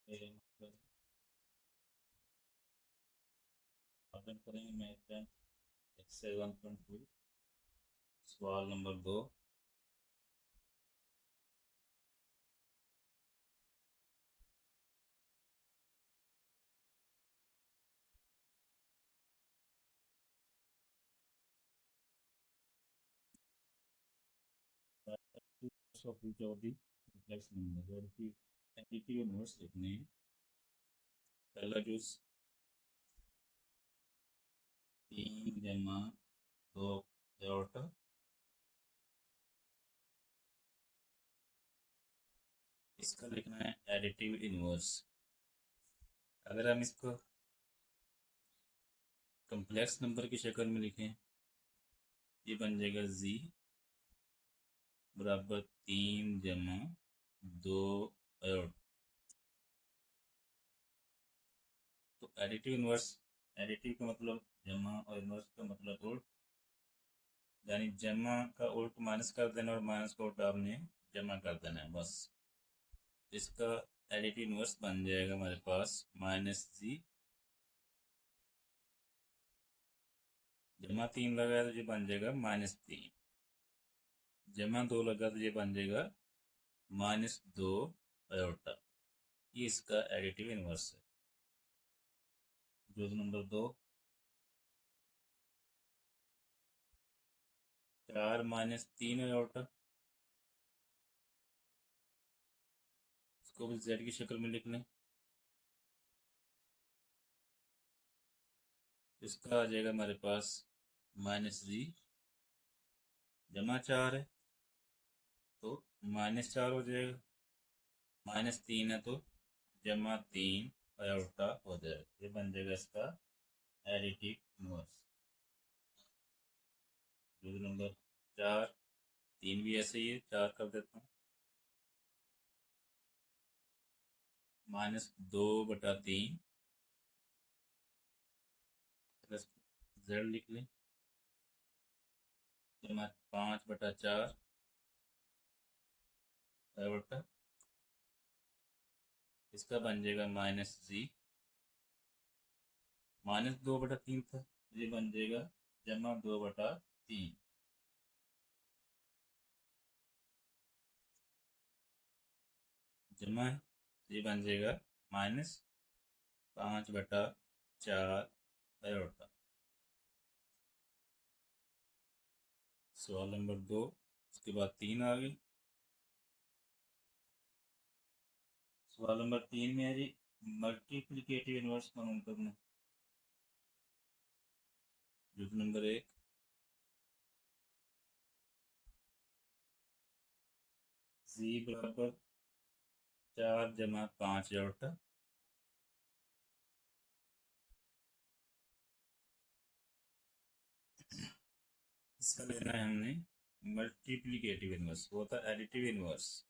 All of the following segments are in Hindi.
ओपन करेंगे मैथ टेंथ एक्सरसाइज 1.2 सवाल number 2। Of each of the complex number और की एडिटिव इनवर्स लिखने हैं। पहला जो 3 जमा 2 इसका लिखना है एडिटिव इनवर्स। अगर हम इसको कॉम्प्लेक्स नंबर की शक्ल में लिखें, ये बन जाएगा z बराबर 3 जमा 2 तो एडिटिव इनवर्स, एडिटिव का मतलब जमा और इनवर्स का मतलब उल्ट, यानी जमा का उल्ट माइनस कर देना और माइनस का उल्ट आपने जमा कर देना है बस। इसका एडिटिव इनवर्स बन जाएगा हमारे पास -z जमा 3 लगा तो ये बन जाएगा -3, जमा 2 लगा तो ये बन जाएगा -2 आयोटा। ये इसका एडिटिव इनवर्स है। जो नंबर 2 4 -3 आयोटा, इसको भी z की शक्ल में लिख लें। इसका आ जाएगा हमारे पास -z जमा 4 है तो -4 हो जाएगा, -3 है तो जमा 3 आयोटा हो जाएगा। ये बन जाएगा इसका एडिटिव इनवर्स। जो नंबर 4, 3 भी ऐसे ही है, 4 कर देता हूँ, -2/3 प्लस z लिख लें जमा 5/4 आयोटा। इसका बन जाएगा -z, -2/3 था, ये बन जाएगा जमा 2/3, जमा है ये बन जाएगा -5/4 आयोटा। सवाल नंबर 2, उसके बाद 3 आ गई। सवाल नंबर 3 में है जी मल्टीप्लिकेटिव इनवर्स मालूम करना। जो नंबर 1 z बराबर 4 जमा 5 आयोटा, इसका लेना है हमने मल्टीप्लिकेटिव इनवर्स, वो था एडिटिव इनवर्स।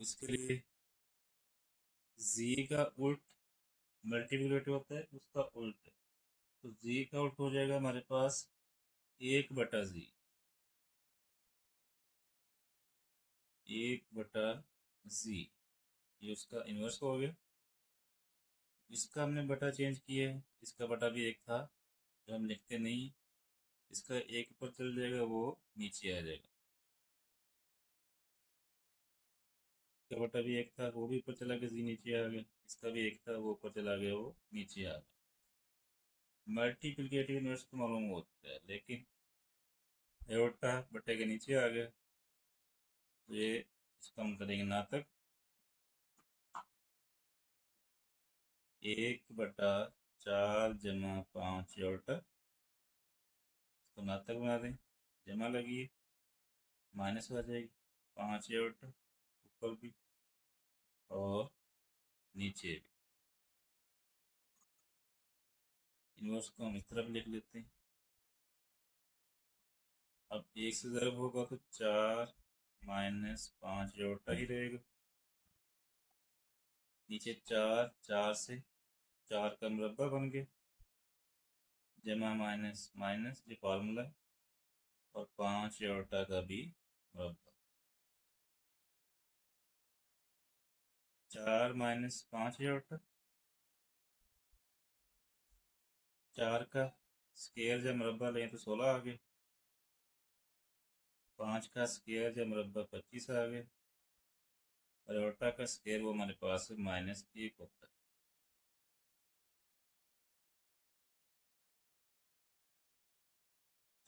इसके लिए z का उल्ट मल्टीप्लिकेटिव होता है, उसका उल्ट, तो z का उल्ट हो जाएगा हमारे पास 1/z, 1/z, ये उसका इनवर्स हो गया। इसका हमने बटा चेंज किया है, इसका बटा भी एक था जो हम लिखते नहीं, इसका एक ऊपर चल जाएगा, वो नीचे आ जाएगा। इसका बटा भी एक था, वो भी ऊपर चला गया, जी नीचे आ गया। इसका भी एक था, वो ऊपर चला गया, वो नीचे आ गया। मल्टीप्लिकेटिव इनवर्स तो मालूम होता है, लेकिन एयोटा बटे के नीचे आ गया, तो ये इसका हम करेंगे नाटक। 1/4 जमा 5 एयोटा, इसको नाटक बना दें, जमा लगी है, माइनस आ जाएगी 5 एयोटा ऊपर भी और नीचे भी। इनवर्स को हम इस तरफ लिख लेते हैं। अब 1 से ज़रब होगा तो 4 -5 एयोटा ही रहेगा। नीचे 4, 4 से 4 का मुरब्बा बन गया, जमा माइनस माइनस, ये फार्मूला है, और 5 एयोटा का भी मुरब्बा। 4 माइनस 5 जोड़ 4 का स्केयर जब मुरब्बा लें तो 16 आ गए। 5 का स्केयर जब मुरब्बा 25 आ गए। और अयोटा का स्केयर वो हमारे पास -1 होता है।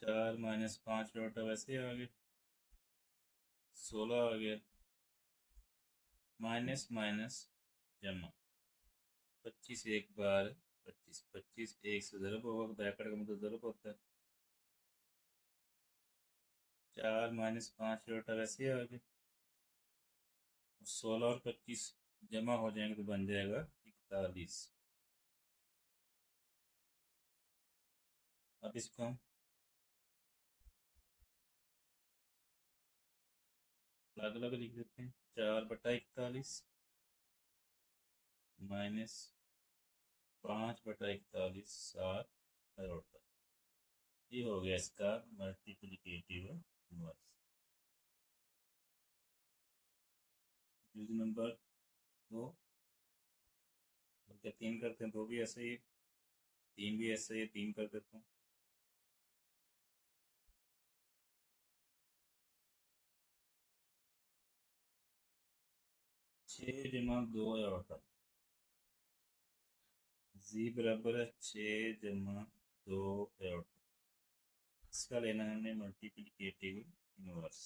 चार माइनस 5 अयोटा वैसे आ गए, 16 आ गया, माइनस माइनस जमा 25 एक बार 25, 25 एक से ज़रब होगा, ब्रैकेट का मतलब ज़रब होता है। 4 माइनस 5 अयोटा वैसे आ गए, 16 और 25 जमा हो जाएंगे तो बन जाएगा 41। अब इसको हम अलग अलग लिख देते हैं। 4/41 माइनस 5/41 7 अयोटा। ये हो गया इसका मल्टीप्लिकेटिव इनवर्स। यूज नंबर 2, बल्कि 3 करते हैं, 2 भी ऐसे ही, 3 भी ऐसे ही, 3 कर देता हूँ। 6 जमा 2 अयोटा, जी बराबर है 6 जमा 2 अयोटा। इसका लेना है हमने मल्टीप्लिकेटिव इनवर्स।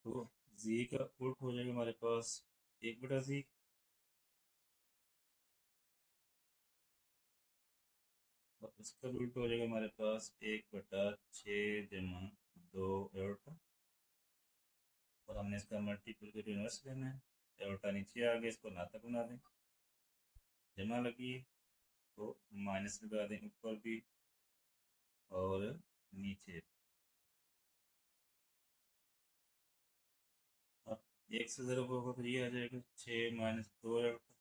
तो जी का उल्ट हो जाएगा हमारे पास 1/जी, और इसका भी उल्ट हो जाएगा हमारे पास 1/6 जमा 2 अयोटा। और हमने इसका मल्टीप्लिकेटिव इनवर्स लेना है। अयोटा नीचे आ गया, इसको नातक बना दें, जमा लगी तो माइनस लगा दें ऊपर भी और नीचे। अब 1 से ज़रब होगा तो ये आ जाएगा 6 माइनस 2 अयोटा।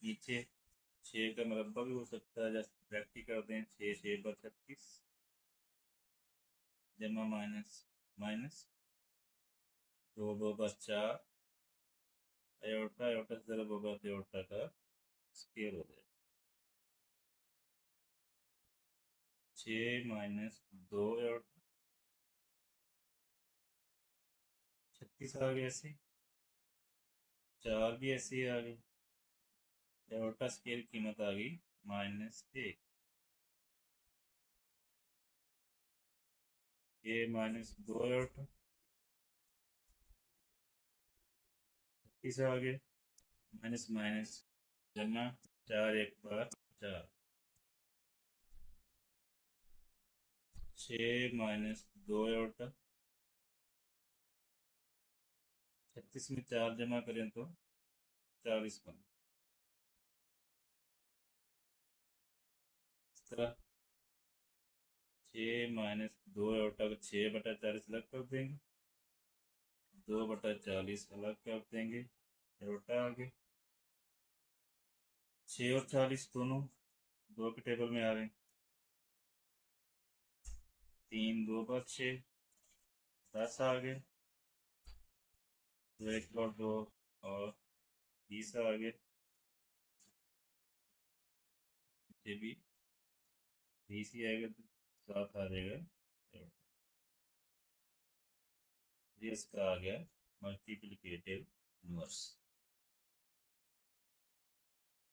नीचे 6 का मुरब्बा भी हो सकता है, जैसे प्रैक्टिस कर दें, 6 6/36 जमा माइनस माइनस 2 2/4 अयोटा, अयोटा से ज़रब होगा तो अयोटा का स्केयर हो जाएगा। 6 माइनस 2 अयोटा 36 आ गया ऐसे, 4 भी ऐसे ही आ गई। अयोटा स्केयर की कीमत आ गई -1। ये -2 अयोटा 36 आ गया, माइनस माइनस जमा 4 1 बार 4, 6 माइनस 2 अयोटा 36 में 4 जमा करें तो 40 बन। इस तरह 6 माइनस 2 अयोटा को 6/40 अलग कर देंगे, 2/40 अलग कर देंगे, अयोटा आगे 6 और 40 दोनों 2 के टेबल में आ गए, 3 2/6 10 आ गए, 1 और 2 और 20 आ गए, ये भी 20 ही आएगा तो 7 आ जाएगा। ये इसका आ गया मल्टीप्लिकेटिव इनवर्स।